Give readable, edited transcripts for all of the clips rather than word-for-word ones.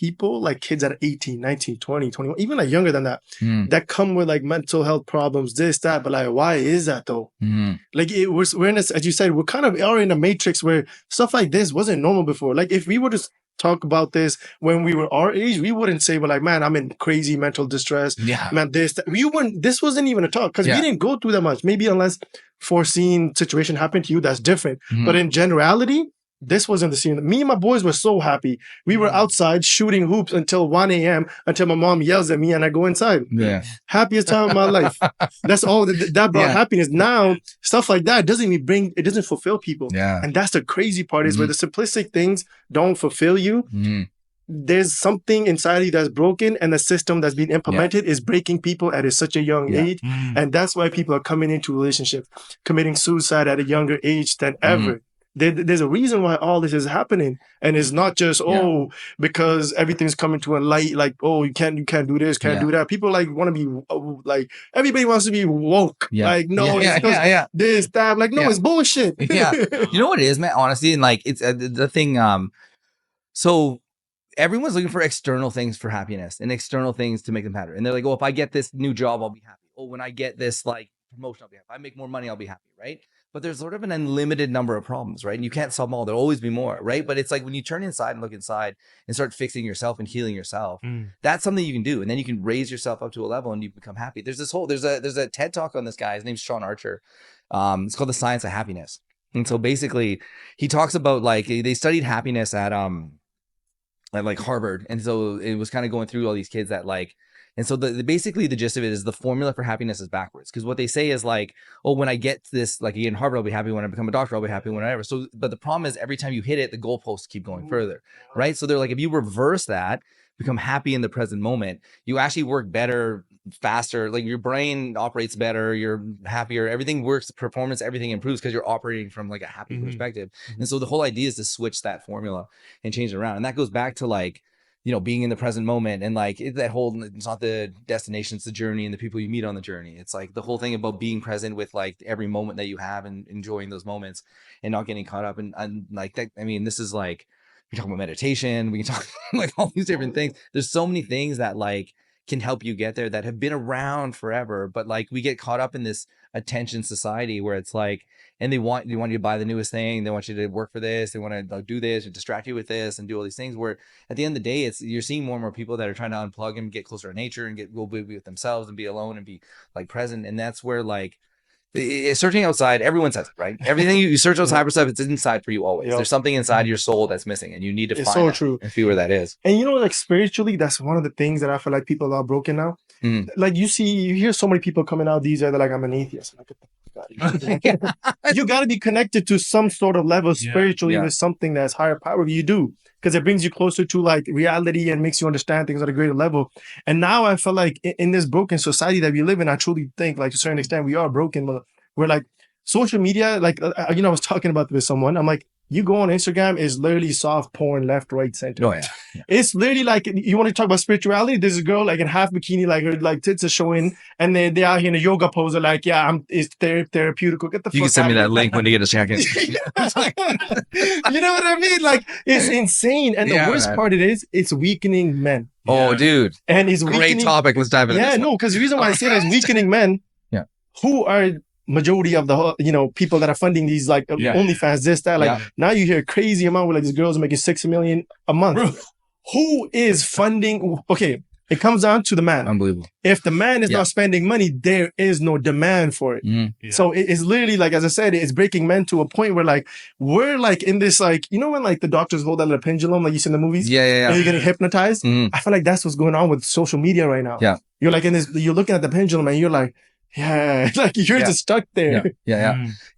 people, like kids that are 18, 19, 20, 21, even like younger than that, that come with like mental health problems, this, that. But like, why is that though? Like we're in this, as you said, we're kind of are in a matrix where stuff like this wasn't normal before. Like if we were to talk about this when we were our age, we wouldn't say, well, like, man, I'm in crazy mental distress. Man, this, that. This wasn't even a talk because we didn't go through that much. Maybe unless foreseen situation happened to you, that's different. But in generality, this wasn't the scene. Me and my boys were so happy. We were outside shooting hoops until 1 a.m. until my mom yells at me and I go inside. Happiest time of my life. That's all that brought happiness. Now, stuff like that it doesn't fulfill people. And that's the crazy part is where the simplistic things don't fulfill you. There's something inside you that's broken, and the system that's being implemented is breaking people at such a young age. And that's why people are coming into relationships, committing suicide at a younger age than ever. There's a reason why all this is happening, and it's not just because everything's coming to a light. Like, oh, you can't do this, can't do that. People like want to be like, everybody wants to be woke. Like, no, it's this, that. Like, no, it's bullshit. You know what it is, man? Honestly, and like it's the thing. So everyone's looking for external things for happiness and external things to make them happy. And they're like, oh, if I get this new job, I'll be happy. Oh, when I get this like promotion, I'll be happy. If I make more money, I'll be happy, right? But there's sort of an unlimited number of problems, right? And you can't solve them all. There'll always be more, right? But it's like when you turn inside and look inside and start fixing yourself and healing yourself, that's something you can do. And then you can raise yourself up to a level and you become happy. There's a TED talk on this guy. His name's Sean Archer. It's called The Science of Happiness. And so basically he talks about like, they studied happiness at like Harvard. And so it was kind of going through all these kids that like, and so basically the gist of it is the formula for happiness is backwards. Because what they say is like, oh, when I get this, like in Harvard, I'll be happy. When I become a doctor, I'll be happy. Whenever. So, but the problem is every time you hit it, the goalposts keep going further, right? So they're like, if you reverse that, become happy in the present moment, you actually work better, faster. Like your brain operates better, you're happier, everything works, performance, everything improves because you're operating from like a happy perspective. And so the whole idea is to switch that formula and change it around. And that goes back to like, you know, being in the present moment and like that whole, it's not the destination, it's the journey and the people you meet on the journey. It's like the whole thing about being present with like every moment that you have and enjoying those moments and not getting caught up and like that. I mean, this is like, we talk about meditation, we can talk like all these different things. There's so many things that like can help you get there that have been around forever, but like we get caught up in this attention society where it's like, and they want you to buy the newest thing, they want you to work for this, they want to do this and distract you with this and do all these things, where at the end of the day you're seeing more and more people that are trying to unplug and get closer to nature and go be with themselves and be alone and be like present. And that's where like searching outside, everyone says it, right? Everything you search outside for stuff, it's inside for you always. There's something inside your soul that's missing and you need to find it and feel where that is. And you know, like spiritually, that's one of the things that I feel like people are broken now. Like you hear so many people coming out these days, they're like, I'm an atheist. Like, you got to be connected to some sort of level spiritually with something that's higher power. You do, because it brings you closer to like reality and makes you understand things at a greater level. And now I feel like in this broken society that we live in, I truly think like to a certain extent we are broken. But we're like social media, like you know, I was talking about this with someone. I'm like, you go on Instagram, is literally soft porn, left, right, center. Oh yeah. It's literally like, you want to talk about spirituality? There's a girl like in half bikini, like her like tits are showing, and they out here in a yoga pose. Are like, yeah, it's therapeutic. Get the fuck. You can send me that link when you get a second. You know what I mean? Like, it's insane. And the worst part it's weakening men. Oh, dude. And it's great topic. Let's dive into this. No, because the reason why I say that is weakening men. Who are majority of the, you know, people that are funding these like OnlyFans, this, that, like now you hear a crazy amount where like these girls are making $6 million a month. Bro. Who is funding? Okay, it comes down to the man. Unbelievable. If the man is not spending money, there is no demand for it. So it's literally like, as I said, it's breaking men to a point where like we're like in this like, you know, when like the doctors hold out a pendulum like you see in the movies, and you're getting hypnotized. I feel like that's what's going on with social media right now. You're like in this, you're looking at the pendulum and you're like, like you're just stuck there.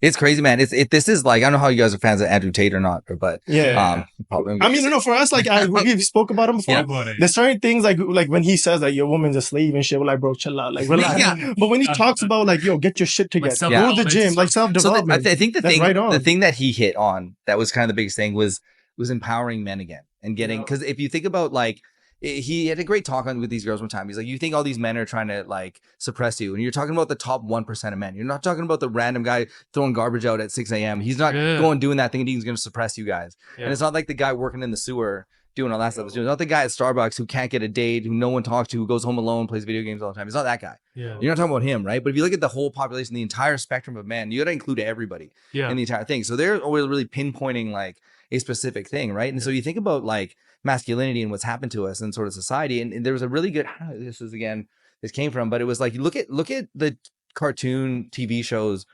It's crazy, man. This is like, I don't know how you guys are fans of Andrew Tate or not, but probably. I mean, no, for us, like we spoke about him before. There's certain things like when he says like your woman's a slave and shit, we're like, bro, chill out, like relax. But when he talks about like, yo, get your shit together, go to the gym, like self-development. So I think the thing that he hit on that was kind of the biggest thing was empowering men again and getting, because if you think about like, he had a great talk on with these girls one time. He's like, you think all these men are trying to like suppress you, and you're talking about the top 1% of men. You're not talking about the random guy throwing garbage out at 6 a.m. He's not going doing that thing and he's going to suppress you guys. And it's not like the guy working in the sewer doing all that stuff. It's not the guy at Starbucks who can't get a date, who no one talks to, who goes home alone, plays video games all the time. It's not that guy. Yeah. You're not talking about him, right? But if you look at the whole population, the entire spectrum of men, you got to include everybody in the entire thing. So they're always really pinpointing like a specific thing, right? And so you think about like masculinity and what's happened to us in sort of society. And there was a really good, I don't know, this came from, but it was like, look at the cartoon TV shows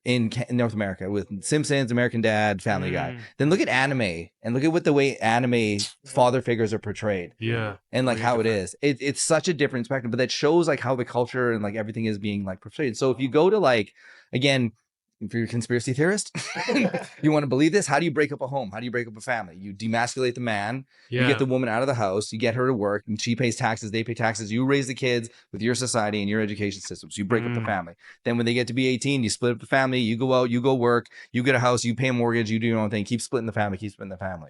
in North America with Simpsons, American Dad, Family Guy. Then look at anime and look at the way anime father figures are portrayed. Yeah. And like how it is. It's such a different spectrum, but that shows like how the culture and like everything is being like portrayed. So if you go to like, again, if you're a conspiracy theorist, you want to believe this, how do you break up a home? How do you break up a family? You demasculate the man, you get the woman out of the house, you get her to work, and she pays taxes, they pay taxes, you raise the kids with your society and your education system. So you break up the family. Then when they get to be 18, you split up the family, you go out, you go work, you get a house, you pay a mortgage, you do your own thing, keep splitting the family.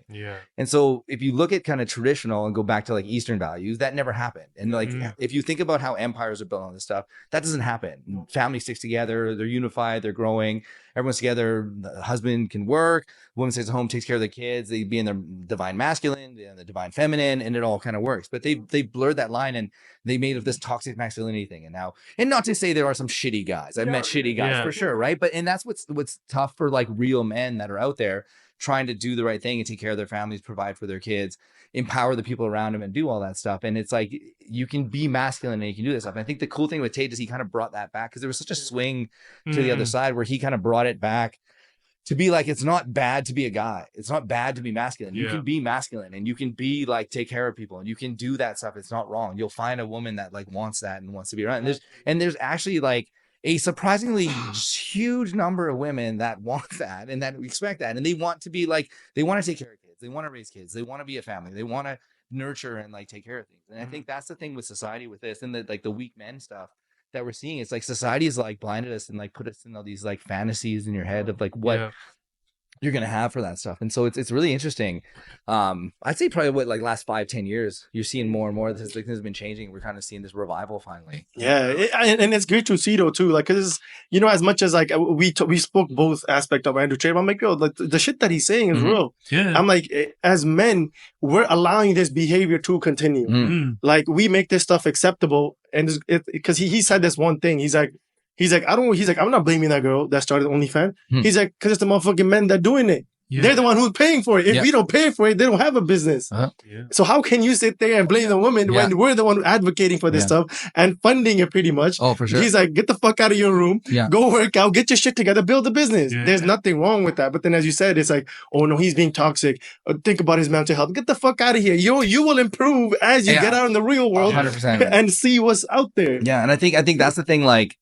Yeah. And so if you look at kind of traditional and go back to like Eastern values, that never happened. And like if you think about how empires are built on this stuff, that doesn't happen. Family sticks together, they're unified, they're growing, everyone's together, the husband can work, the woman stays at home, takes care of the kids, they be in their divine masculine and the divine feminine, and it all kind of works. But they blurred that line and they made of this toxic masculinity thing. And now, and not to say there are some shitty guys, I've met shitty guys for sure, right? But and that's what's tough for like real men that are out there trying to do the right thing and take care of their families, provide for their kids, empower the people around them, and do all that stuff. And it's like you can be masculine and you can do this stuff. And I think the cool thing with Tate is he kind of brought that back because there was such a swing to the other side where he kind of brought it back to be like, it's not bad to be a guy. It's not bad to be masculine. You can be masculine and you can be like, take care of people and you can do that stuff. It's not wrong. You'll find a woman that like wants that and wants to be around. And there's actually like a surprisingly huge number of women that want that and that expect that. And they want to be like, they want to take care of kids. They want to raise kids. They want to be a family. They want to nurture and like take care of things. And I think that's the thing with society with this and the like the weak men stuff that we're seeing. It's like society has like blinded us and like put us in all these like fantasies in your head of like what you're gonna have for that stuff. And so it's really interesting. I'd say probably what like last 5-10 years you're seeing more and more this has been changing. We're kind of seeing this revival finally. And it's great to see though too, like because you know, as much as like we spoke both aspect of Andrew Tate, I'm like, yo, like the shit that he's saying is real. I'm like, as men, we're allowing this behavior to continue. Like we make this stuff acceptable, and because he said this one thing, he's like, I'm not blaming that girl that started OnlyFans. He's like, because it's the motherfucking men that doing it. They're the one who's paying for it. If we don't pay for it, they don't have a business. So how can you sit there and blame the woman when we're the one advocating for this stuff and funding it pretty much? Oh, for sure. He's like, get the fuck out of your room. Go work out. Get your shit together. Build a business. There's nothing wrong with that. But then as you said, it's like, oh no, he's being toxic. Think about his mental health. Get the fuck out of here. You will improve as you get out in the real world 100%. And see what's out there. Yeah. And I think that's the thing, like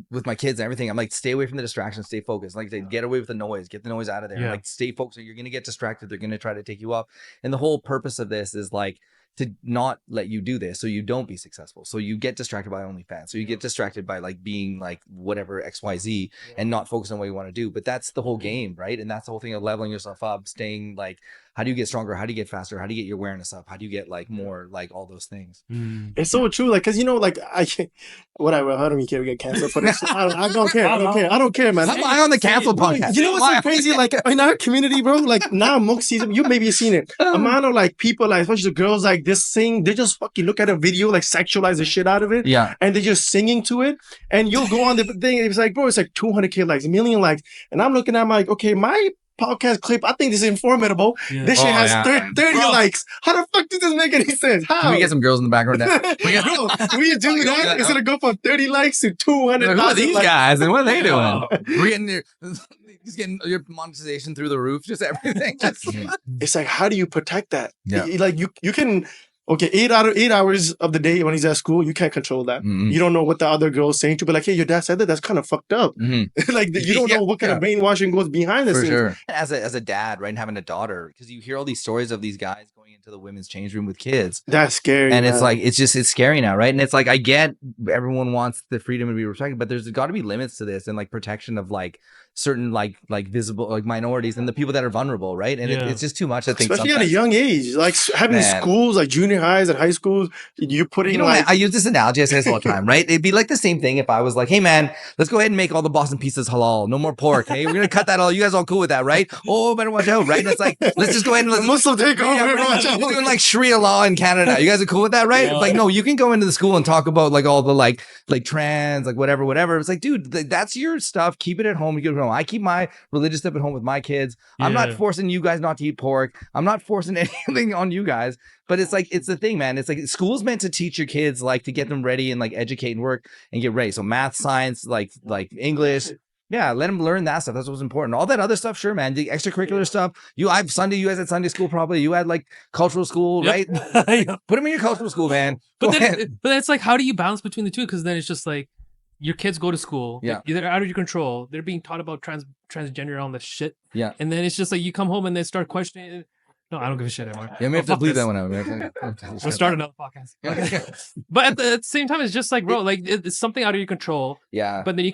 with my kids and everything, I'm like, stay away from the distractions, stay focused. Like they get away with the noise, get the noise out of there. Like stay focused. You're going to get distracted. They're going to try to take you up. And the whole purpose of this is like to not let you do this so you don't be successful. So you get distracted by OnlyFans. So you get distracted by like being like whatever XYZ and not focus on what you want to do. But that's the whole game, right? And that's the whole thing of leveling yourself up, staying like, how do you get stronger? How do you get faster? How do you get your awareness up? How do you get like more like all those things? It's so true. Like, cause you know, like whatever. How do we care? We get canceled for this? I don't care. I don't care, man. Am I on the cancel podcast? You know what's so crazy? Like in our community, bro. Like now, most season, you maybe have seen it. Amount of like people, like especially the girls, like this sing. They just fucking look at a video, like sexualize the shit out of it. And they're just singing to it. And you'll go on the thing. It's like, bro, it's like 200K likes, 1 million likes. And I'm looking at my like, okay, my podcast clip, I think this is informative. This shit has 30 likes. How the fuck does this make any sense? How? Can we get some girls in the background now? We do that? It's gonna go from 30 likes to 200. Who are these guys and what are they doing? We're getting your monetization through the roof, just everything. It's like, how do you protect that? Like you can. Okay, 8 hours of the day when he's at school, you can't control that. You don't know what the other girl's saying to be like, hey, your dad said that. That's kind of fucked up. Like you don't know what kind of brainwashing goes behind the scenes. Sure. As a dad, right, and having a daughter, because you hear all these stories of these guys going into the women's change room with kids. That's scary. And it's like it's scary now, right? And it's like I get everyone wants the freedom to be respected, but there's got to be limits to this and like protection of like certain like visible like minorities and the people that are vulnerable, right? And it's just too much. I think especially at a young age, like having schools like junior highs and high schools, you're putting man, I use this analogy, I say this all the time, right? It'd be like the same thing if I was like, hey man, let's go ahead and make all the Boston pizzas halal, no more pork. Hey, we're gonna cut that all. You guys all cool with that, right? Oh, better watch out, right? And it's like, let's just go ahead and let's Muslim takeover. We're doing like Sharia law in Canada. You guys are cool with that, right? It's like, no, you can go into the school and talk about like all the like trans, like whatever. It's like, dude, that's your stuff. Keep it at home. You keep it at home. I keep my religious stuff at home with my kids. I'm not forcing you guys not to eat pork. I'm not forcing anything on you guys. But it's like, it's the thing, man. It's like school's meant to teach your kids, like to get them ready and like educate and work and get ready. So math, science, like English. Yeah, let them learn that stuff. That's what's important. All that other stuff, sure, man. The extracurricular stuff. You guys had Sunday school probably. You had like cultural school, right? Put them in your cultural school, man. But it's like, how do you balance between the two? Because then it's just like, your kids go to school. Yeah. They're out of your control. They're being taught about transgender, all this shit. Yeah. And then it's just like, you come home and they start questioning. No, I don't give a shit anymore. Yeah, we have to bleep that one out. We'll start another podcast. But at the same time, it's just like, bro, like it's something out of your control. Yeah. But then they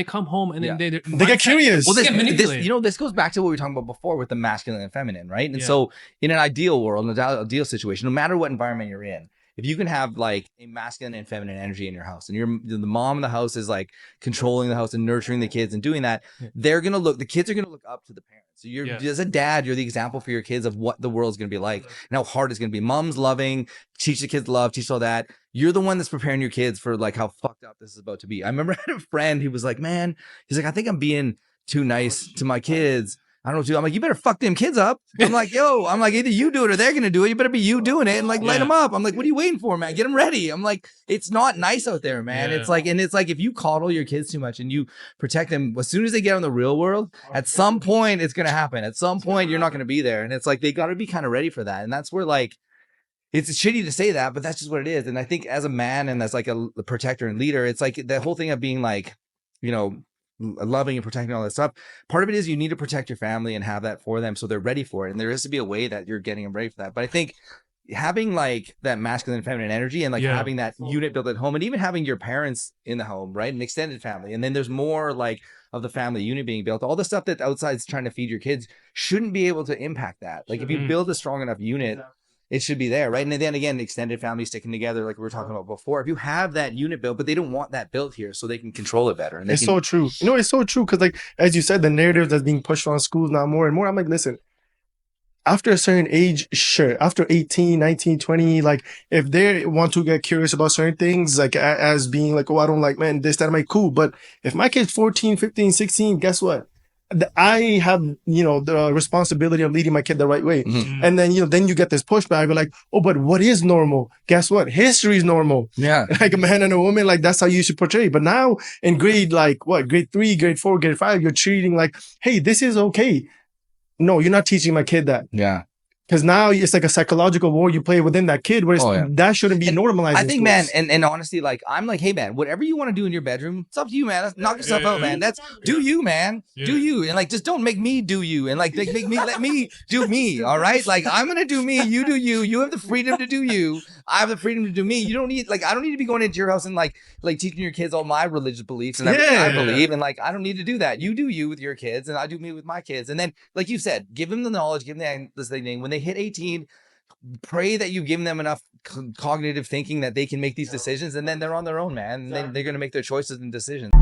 come home and then they get curious. Well, this goes back to what we were talking about before with the masculine and feminine, right? And so in an ideal world, in an ideal situation, no matter what environment you're in, if you can have like a masculine and feminine energy in your house, and the mom in the house is like controlling the house and nurturing the kids and doing that, the kids are gonna look up to the parents. So as a dad, you're the example for your kids of what the world's gonna be like and how hard it's gonna be. Mom's loving, teach the kids love, teach all that. You're the one that's preparing your kids for like how fucked up this is about to be. I remember I had a friend who was like, man, he's like, I think I'm being too nice to my kids. I don't know what to do. I'm like, you better fuck them kids up. I'm like, either you do it or they're going to do it. You better be you doing it and like light them up. I'm like, what are you waiting for, man? Get them ready. I'm like, it's not nice out there, man. Yeah. It's like if you coddle your kids too much and you protect them, as soon as they get on the real world, at some point it's going to happen. At some point you're not going to be there. And it's like, they got to be kind of ready for that. And that's where like, it's shitty to say that, but that's just what it is. And I think as a man and as like a protector and leader, it's like the whole thing of being like, loving and protecting all that stuff. Part of it is you need to protect your family and have that for them so they're ready for it. And there has to be a way that you're getting them ready for that. But I think having like that masculine and feminine energy and like having that unit built at home and even having your parents in the home, right? An extended family. And then there's more like of the family unit being built. All the stuff that outside's trying to feed your kids shouldn't be able to impact that. Like if you build a strong enough unit, it should be there, right? And then again, extended family sticking together, like we were talking about before. If you have that unit built, but they don't want that built here, so they can control it better. And it's so true. It's so true because, like as you said, the narrative that's being pushed on schools now more and more. I'm like, listen, after a certain age, sure, after 18, 19, 20, like if they want to get curious about certain things, like as being like, oh, I don't like, man, this, that, I'm like, cool. But if my kid's 14, 15, 16, guess what? I have, the responsibility of leading my kid the right way. Mm-hmm. And then, then you get this pushback. You're like, oh, but what is normal? Guess what? History is normal. Yeah. Like a man and a woman, like that's how you should portray. But now in grade 3, grade 4, grade 5, you're treating like, hey, this is okay. No, you're not teaching my kid that. Yeah. Because now it's like a psychological war you play within that kid where that shouldn't be normalized. I think, man, and honestly, like, I'm like, hey, man, whatever you want to do in your bedroom, it's up to you, man. Knock yourself out, man. Do you, man. Yeah. Do you. And like, just don't make me do you. And like, let me do me. All right. Like, I'm going to do me. You do you. You have the freedom to do you. I have the freedom to do me. You don't need, like, I don't need to be going into your house and like teaching your kids all my religious beliefs and everything I believe. And like, I don't need to do that. You do you with your kids and I do me with my kids. And then, like you said, give them the knowledge, give them this thing. When they hit 18, pray that you give them enough cognitive thinking that they can make these decisions, and then they're on their own, man. And then they're going to make their choices and decisions.